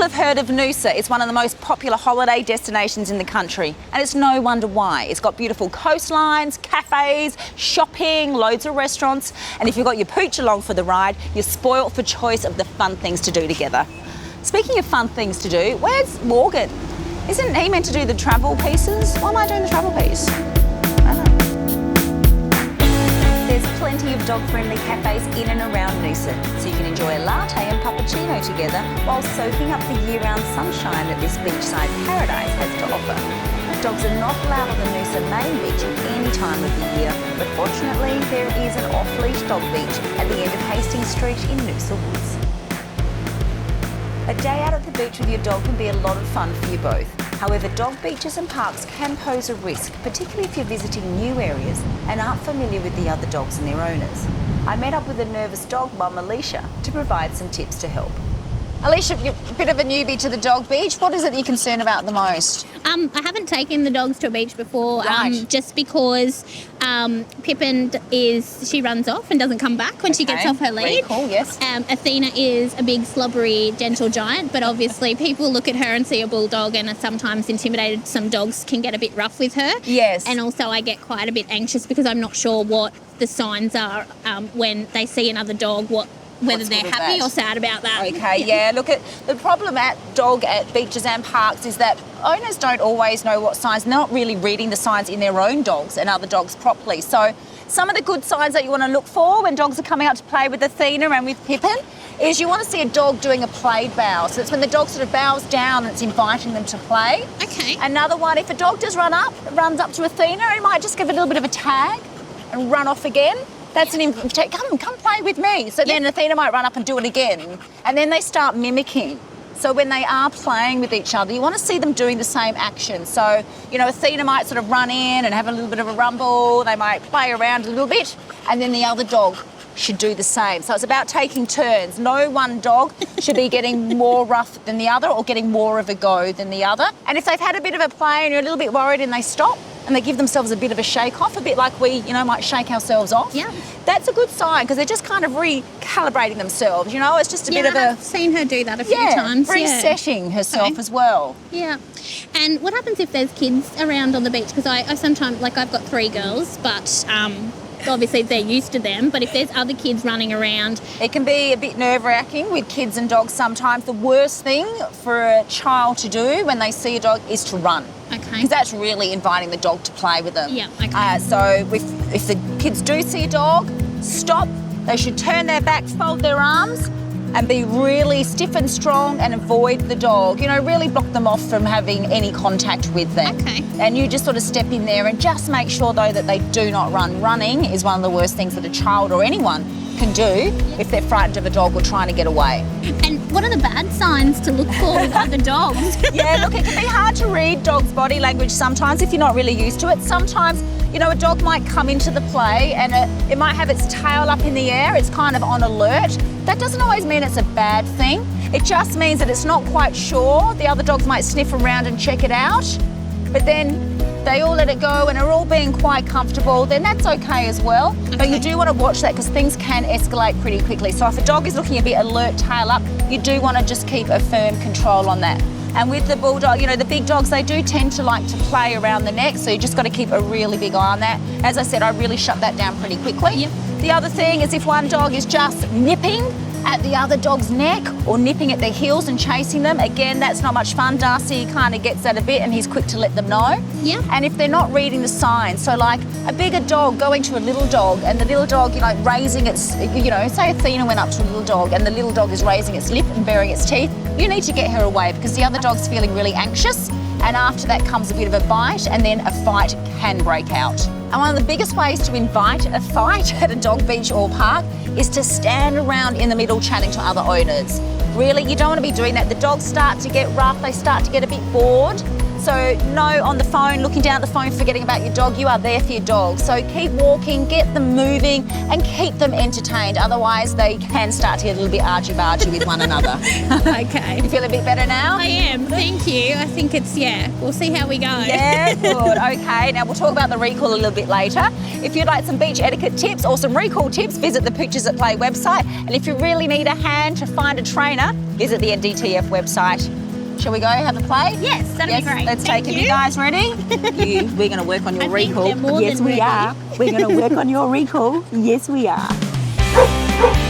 have heard of Noosa. It's one of the most popular holiday destinations in the country, and it's no wonder why. It's got beautiful coastlines, cafes, shopping, loads of restaurants, and if you've got your pooch along for the ride, you're spoilt for choice of the fun things to do together. Speaking of fun things to do, where's Morgan? Isn't he meant to do the travel pieces? Why am I doing the travel piece? There's plenty of dog-friendly cafes in and around Noosa, so you can enjoy a latte and puppuccino together while soaking up the year-round sunshine that this beachside paradise has to offer. Dogs are not allowed on the Noosa main beach at any time of the year, but fortunately there is an off-leash dog beach at the end of Hastings Street in Noosa Woods. A day out at the beach with your dog can be a lot of fun for you both. However, dog beaches and parks can pose a risk, particularly if you're visiting new areas and aren't familiar with the other dogs and their owners. I met up with a nervous dog mum, Alicia, to provide some tips to help. Alicia, you're a bit of a newbie to the dog beach. What is it that you're concerned about the most? I haven't taken the dogs to a beach before, Right. just because Pippin she runs off and doesn't come back when she gets off her lead. Really cool, yes. Athena is a big, slobbery, gentle giant, but obviously people look at her and see a bulldog and are sometimes intimidated. Some dogs can get a bit rough with her. Yes. And also I get quite a bit anxious because I'm not sure what the signs are when they see another dog, whether What's they're good with happy that? or sad about that. Okay, yeah. Look, the problem at beaches and parks is that owners don't always know what signs. They're not really reading the signs in their own dogs and other dogs properly. So some of the good signs that you want to look for when dogs are coming out to play with Athena and with Pippin is you want to see a dog doing a played bow. So it's when the dog sort of bows down and it's inviting them to play. Okay. Another one, if a dog does runs up to Athena, he might just give a little bit of a tag and run off again. That's an invitation. Come play with me. So then Athena might run up and do it again. And then they start mimicking. So when they are playing with each other, you want to see them doing the same action. So, Athena might sort of run in and have a little bit of a rumble. They might play around a little bit. And then the other dog should do the same. So it's about taking turns. No one dog should be getting more rough than the other or getting more of a go than the other. And if they've had a bit of a play and you're a little bit worried and they stop, and they give themselves a bit of a shake off, a bit like we, might shake ourselves off. Yeah. That's a good sign because they're just kind of recalibrating themselves, It's just a bit of I've seen her do that a few times. resetting herself Okay. as well. Yeah. And what happens if there's kids around on the beach? Because I sometimes, I've got 3 girls, but obviously they're used to them. But if there's other kids running around... It can be a bit nerve-wracking with kids and dogs sometimes. The worst thing for a child to do when they see a dog is to run. Okay. Because that's really inviting the dog to play with them. Yeah, okay. So if the kids do see a dog, stop. They should turn their back, fold their arms, and be really stiff and strong and avoid the dog. Really block them off from having any contact with them. Okay. And you just sort of step in there and just make sure, though, that they do not run. Running is one of the worst things that a child or anyone can do if they're frightened of a dog or trying to get away. And what are the bad signs to look for with other dogs? Yeah, look, it can be hard to read dogs' body language sometimes if you're not really used to it. Sometimes, a dog might come into the play and it might have its tail up in the air. It's kind of on alert. That doesn't always mean it's a bad thing. It just means that it's not quite sure. The other dogs might sniff around and check it out, but then they all let it go and are all being quite comfortable, then that's okay as well. Okay. But you do want to watch that because things can escalate pretty quickly. So if a dog is looking a bit alert, tail up, you do want to just keep a firm control on that. And with the bulldog, the big dogs, they do tend to like to play around the neck, so you just got to keep a really big eye on that. As I said, I really shut that down pretty quickly. Yep. The other thing is if one dog is just nipping at the other dog's neck or nipping at their heels and chasing them, again, that's not much fun. Darcy kind of gets that a bit and he's quick to let them know. Yeah. And if they're not reading the signs, so like a bigger dog going to a little dog and the little dog, raising its, say Athena went up to a little dog and the little dog is raising its lip and baring its teeth, you need to get her away because the other dog's feeling really anxious, and after that comes a bit of a bite and then a fight can break out. And one of the biggest ways to invite a fight at a dog beach or park is to stand around in the middle chatting to other owners. Really, you don't want to be doing that. The dogs start to get rough, they start to get a bit bored. So no on the phone, looking down at the phone, forgetting about your dog. You are there for your dog. So keep walking, get them moving and keep them entertained. Otherwise, they can start to get a little bit argy-bargy with one another. Okay. You feel a bit better now? I am, thank you. I think we'll see how we go. Yeah, good. Okay, now we'll talk about the recall a little bit later. If you'd like some beach etiquette tips or some recall tips, visit the Pictures at Play website. And if you really need a hand to find a trainer, visit the NDTF website. Shall we go have a play? Yes, that'd be great. Let's Thank take it. you. You guys ready? We're going to work on your I think recall. they're more Yes, than we ready. are. We're going to work on your recall. Yes, we are.